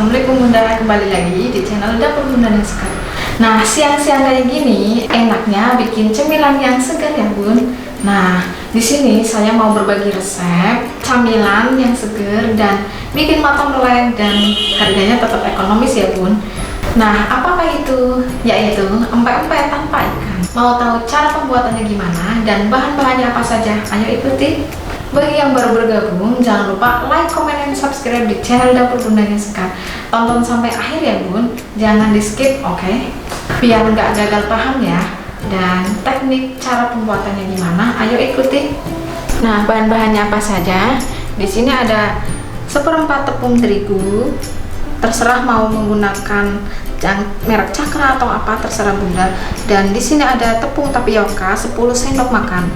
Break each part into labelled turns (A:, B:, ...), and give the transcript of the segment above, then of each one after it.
A: Assalamualaikum Bunda, kembali lagi di channel Dapur Bunda Niska. Nah, siang-siang kayak gini enaknya bikin cemilan yang segar ya Bun. Nah, di sini saya mau berbagi resep camilan yang segar dan bikin mata melek dan harganya tetap ekonomis ya Bun. Nah, apakah itu? Yaitu empek-empek tanpa ikan. Mau tahu cara pembuatannya gimana dan bahan-bahannya apa saja? Ayo ikuti. Bagi yang baru bergabung, jangan lupa like, comment, dan subscribe di channel Dapur Bunda Niska. Tonton sampai akhir ya Bun, jangan di skip, oke? Biar nggak gagal paham ya. Dan teknik cara pembuatannya gimana? Ayo ikuti. Nah, bahan-bahannya apa saja? Di sini ada 1/4 tepung terigu. Terserah mau menggunakan yang merek Cakra atau apa, terserah Bunda. Dan di sini ada tepung tapioka 10 sendok makan.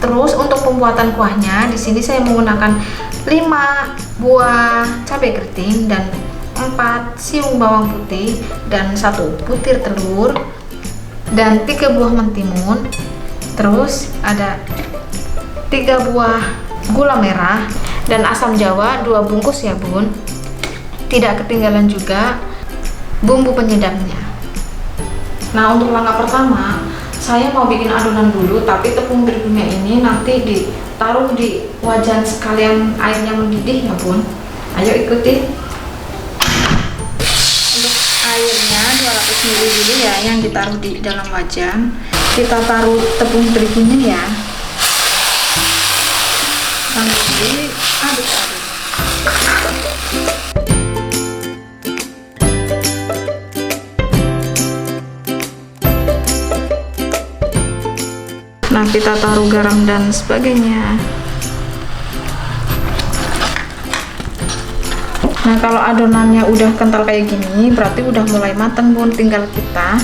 A: Terus untuk pembuatan kuahnya, di sini saya menggunakan 5 buah cabai keriting dan 4 siung bawang putih dan 1 butir telur dan 3 buah mentimun. Terus ada 3 buah gula merah dan asam jawa 2 bungkus ya Bun. Tidak ketinggalan juga bumbu penyedapnya. Nah, untuk langkah pertama saya mau bikin adonan dulu, tapi tepung terigunya ini nanti ditaruh di wajan sekalian airnya mendidih ya Bun. Ayo ikuti. Untuk airnya 200 ml dulu ya yang ditaruh di dalam wajan. Kita taruh tepung terigunya ya, lalu diaduk-aduk. Nah, kita taruh garam dan sebagainya. Nah, kalau adonannya udah kental kayak gini, berarti udah mulai matang Bun. Tinggal kita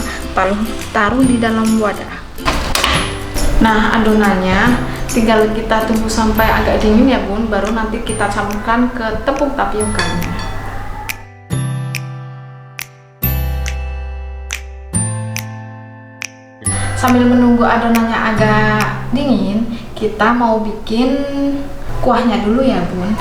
A: taruh di dalam wadah. Nah, adonannya tinggal kita tunggu sampai agak dingin ya Bun, baru nanti kita campurkan ke tepung tapiokanya. Sambil menunggu adonannya agak dingin, kita mau bikin kuahnya dulu ya Bun.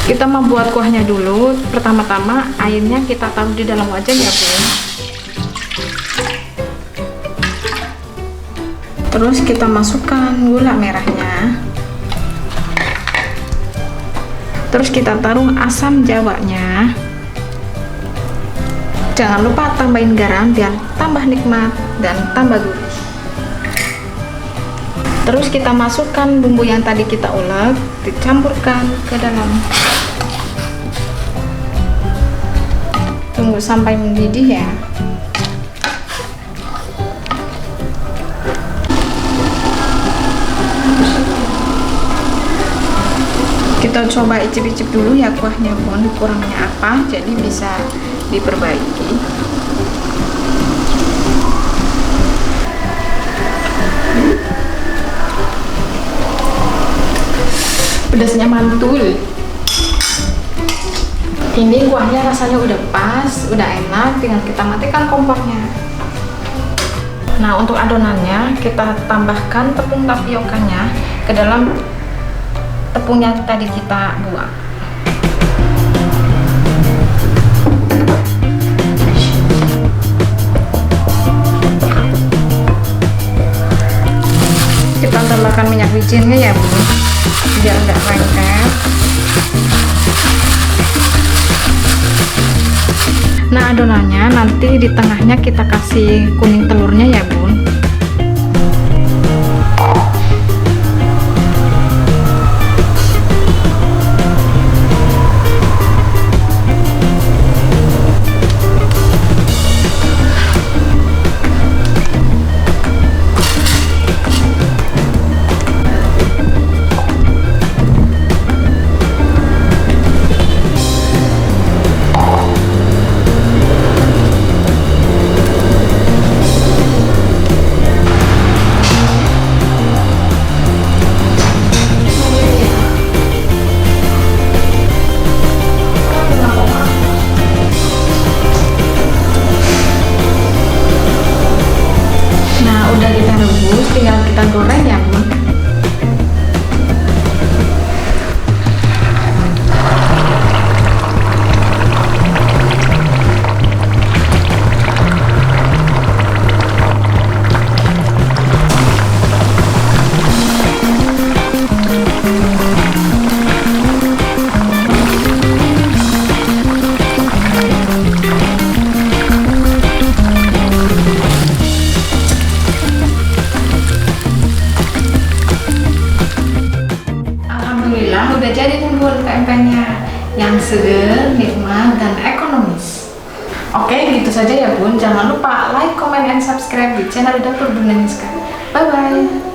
A: Kita membuat kuahnya dulu. Pertama-tama airnya kita taruh di dalam wajan ya Bun. Terus kita masukkan gula merahnya. Terus kita taruh asam jawanya. Jangan lupa tambahin garam biar tambah nikmat dan tambah gurih. Terus kita masukkan bumbu yang tadi kita ulek, dicampurkan ke dalam. Tunggu sampai mendidih ya. Kita coba icip-icip dulu ya kuahnya Bun, kurangnya apa, jadi bisa diperbaiki. Pedasnya mantul. Ini kuahnya rasanya udah pas, udah enak, tinggal kita matikan kompornya. Nah, untuk adonannya kita tambahkan tepung tapiokanya ke dalam tepungnya tadi kita buang. Kita tambahkan minyak wijennya ya Bun, biar enggak lengket. Nah, adonannya nanti di tengahnya kita kasih kuning telurnya ya Bun. yang seger, nikmat, dan ekonomis. Oke, gitu saja ya Bun. Jangan lupa like, comment, and subscribe di channel Dapur Bunda Niska. Bye-bye.